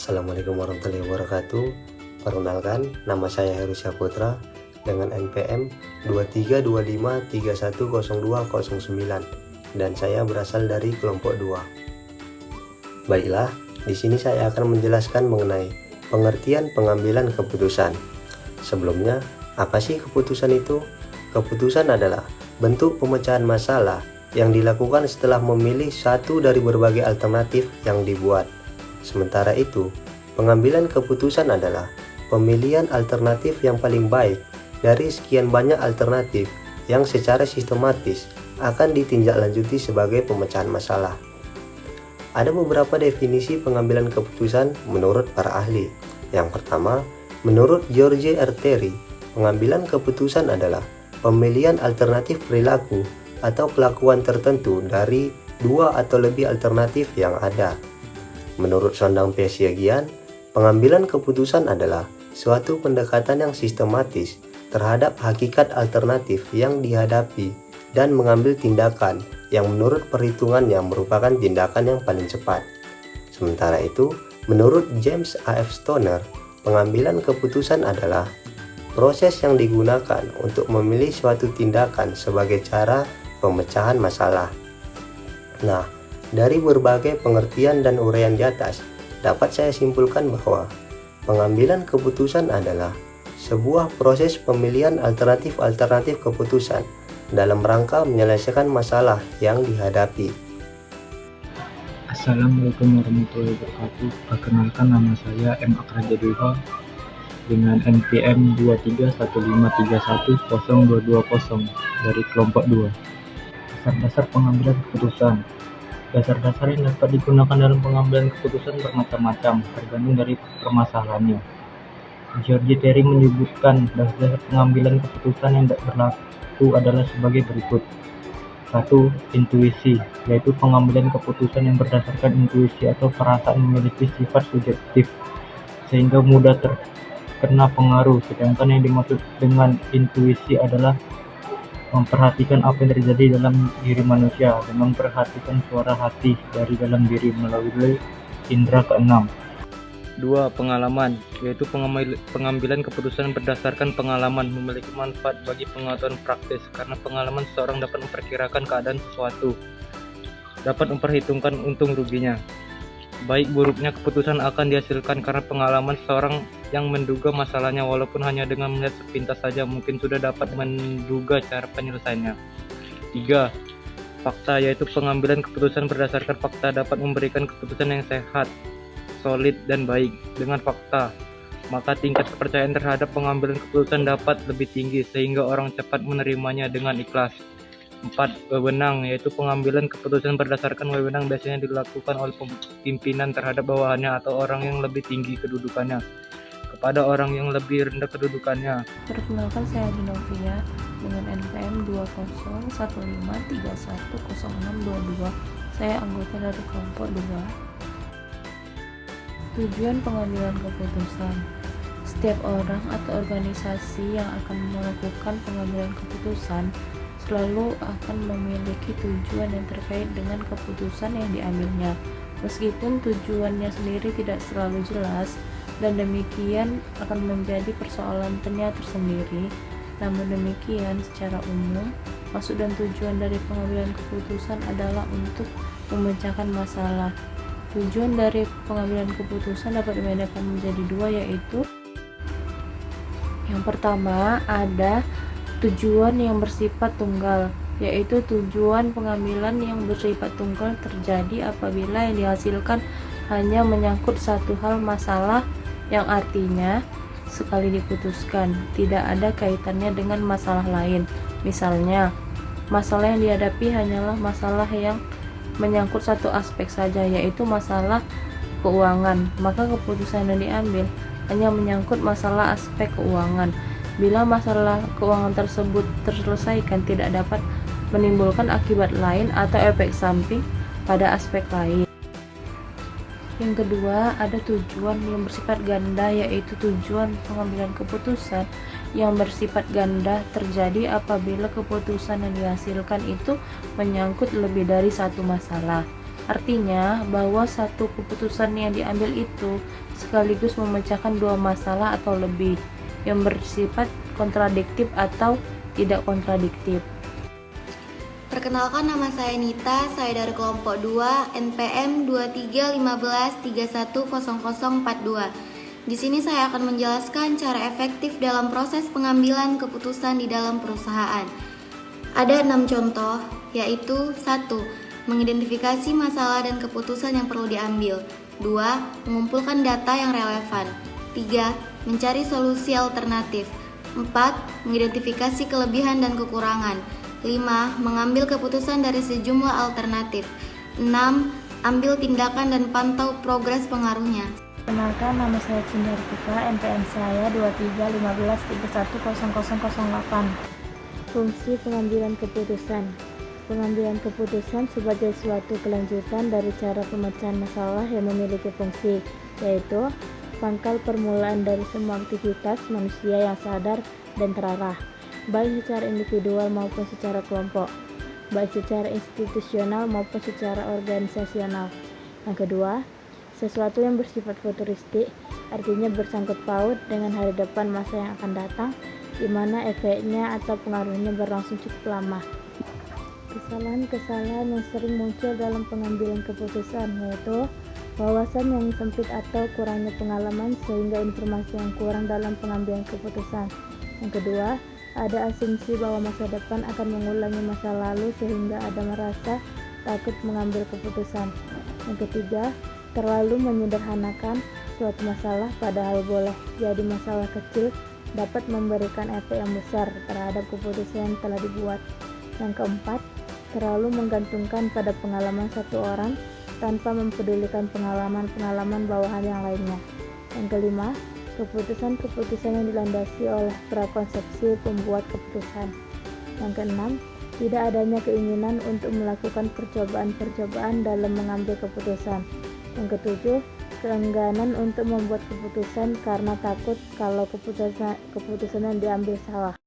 Assalamualaikum warahmatullahi wabarakatuh. Perkenalkan, nama saya Heru Syaputra dengan NPM 2325310209 dan saya berasal dari kelompok 2. Baiklah, di sini saya akan menjelaskan mengenai pengertian pengambilan keputusan. Sebelumnya, apa sih keputusan itu? Keputusan adalah bentuk pemecahan masalah yang dilakukan setelah memilih satu dari berbagai alternatif yang dibuat. Sementara itu, pengambilan keputusan adalah pemilihan alternatif yang paling baik dari sekian banyak alternatif yang secara sistematis akan ditindaklanjuti sebagai pemecahan masalah. Ada beberapa definisi pengambilan keputusan menurut para ahli. Yang pertama, menurut George R. Terry, pengambilan keputusan adalah pemilihan alternatif perilaku atau kelakuan tertentu dari dua atau lebih alternatif yang ada. Menurut Sondang P. Siagian, pengambilan keputusan adalah suatu pendekatan yang sistematis terhadap hakikat alternatif yang dihadapi dan mengambil tindakan yang menurut perhitungannya merupakan tindakan yang paling cepat. Sementara itu, menurut James A. F. Stoner, pengambilan keputusan adalah proses yang digunakan untuk memilih suatu tindakan sebagai cara pemecahan masalah. Nah, dari berbagai pengertian dan uraian di atas, dapat saya simpulkan bahwa pengambilan keputusan adalah sebuah proses pemilihan alternatif-alternatif keputusan dalam rangka menyelesaikan masalah yang dihadapi. Assalamualaikum warahmatullahi wabarakatuh. Perkenalkan, nama saya M. Akrajadulha dengan NPM 2315310220 dari kelompok 2. Dasar-dasar pengambilan keputusan. Dasar-dasar yang dapat digunakan dalam pengambilan keputusan bermacam-macam, tergantung dari permasalahannya. George Terry menyebutkan dasar-dasar pengambilan keputusan yang berlaku adalah sebagai berikut. 1. Intuisi, yaitu pengambilan keputusan yang berdasarkan intuisi atau perasaan memiliki sifat subjektif, sehingga mudah terkena pengaruh. Sedangkan yang dimaksud dengan intuisi adalah memperhatikan apa yang terjadi dalam diri manusia dan memperhatikan suara hati dari dalam diri melalui indera keenam. 2. Pengalaman, yaitu pengambilan keputusan berdasarkan pengalaman memiliki manfaat bagi pengetahuan praktis karena pengalaman seseorang dapat memperkirakan keadaan sesuatu, dapat memperhitungkan untung ruginya. Baik buruknya keputusan akan dihasilkan karena pengalaman seseorang yang menduga masalahnya, walaupun hanya dengan melihat sepintas saja mungkin sudah dapat menduga cara penyelesaiannya. 3. Fakta, yaitu pengambilan keputusan berdasarkan fakta dapat memberikan keputusan yang sehat, solid, dan baik. Dengan fakta, maka tingkat kepercayaan terhadap pengambilan keputusan dapat lebih tinggi sehingga orang cepat menerimanya dengan ikhlas. 4. Wewenang, yaitu pengambilan keputusan berdasarkan wewenang biasanya dilakukan oleh pimpinan terhadap bawahannya atau orang yang lebih tinggi kedudukannya kepada orang yang lebih rendah kedudukannya. Perkenalkan, saya Dinovia dengan NPM 2015310622. Saya anggota dari kelompok 2. Tujuan pengambilan keputusan. Setiap orang atau organisasi yang akan melakukan pengambilan keputusan selalu akan memiliki tujuan yang terkait dengan keputusan yang diambilnya. Meskipun tujuannya sendiri tidak selalu jelas dan demikian akan menjadi persoalan tersendiri, namun demikian secara umum maksud dan tujuan dari pengambilan keputusan adalah untuk memecahkan masalah. Tujuan dari pengambilan keputusan dapat dibedakan menjadi dua, yaitu yang pertama ada tujuan yang bersifat tunggal, yaitu tujuan pengambilan yang bersifat tunggal terjadi apabila yang dihasilkan hanya menyangkut satu hal masalah yang artinya sekali diputuskan tidak ada kaitannya dengan masalah lain. Misalnya, masalah yang dihadapi hanyalah masalah yang menyangkut satu aspek saja, yaitu masalah keuangan, maka keputusan yang diambil hanya menyangkut masalah aspek keuangan. Bila masalah keuangan tersebut terselesaikan, tidak dapat menimbulkan akibat lain atau efek samping pada aspek lain. Yang kedua, ada tujuan yang bersifat ganda, yaitu tujuan pengambilan keputusan yang bersifat ganda terjadi apabila keputusan yang dihasilkan itu menyangkut lebih dari satu masalah. Artinya bahwa satu keputusan yang diambil itu sekaligus memecahkan dua masalah atau lebih yang bersifat kontradiktif atau tidak kontradiktif. Perkenalkan, nama saya Nita, saya dari kelompok 2 NPM 2315310042. Di sini saya akan menjelaskan cara efektif dalam proses pengambilan keputusan di dalam perusahaan. Ada 6 contoh, yaitu 1. Mengidentifikasi masalah dan keputusan yang perlu diambil. 2. Mengumpulkan data yang relevan. 3. Mencari solusi alternatif. 4. Mengidentifikasi kelebihan dan kekurangan. 5. Mengambil keputusan dari sejumlah alternatif. 6. Ambil tindakan dan pantau progres pengaruhnya. Perkenalkan, nama saya Cindertika, NPM saya 2315310008. Fungsi pengambilan keputusan. Pengambilan keputusan sebagai suatu kelanjutan dari cara pemecahan masalah yang memiliki fungsi, yaitu pangkal permulaan dari semua aktivitas manusia yang sadar dan terarah, baik secara individual maupun secara kelompok, baik secara institusional maupun secara organisasional. Yang kedua, sesuatu yang bersifat futuristik, artinya bersangkut paut dengan hari depan masa yang akan datang, di mana efeknya atau pengaruhnya berlangsung cukup lama. Kesalahan-kesalahan yang sering muncul dalam pengambilan keputusan, yaitu wawasan yang sempit atau kurangnya pengalaman sehingga informasi yang kurang dalam pengambilan keputusan. Yang kedua, ada asumsi bahwa masa depan akan mengulangi masa lalu sehingga ada merasa takut mengambil keputusan. Yang ketiga, terlalu menyederhanakan suatu masalah padahal boleh jadi masalah kecil dapat memberikan efek yang besar terhadap keputusan yang telah dibuat. Yang keempat, terlalu menggantungkan pada pengalaman satu orang tanpa mempedulikan pengalaman bawahan yang lainnya. Yang kelima, keputusan-keputusan yang dilandasi oleh prakonsepsi pembuat keputusan. Yang keenam, tidak adanya keinginan untuk melakukan percobaan-percobaan dalam mengambil keputusan. Yang ketujuh, keengganan untuk membuat keputusan karena takut kalau keputusan yang diambil salah.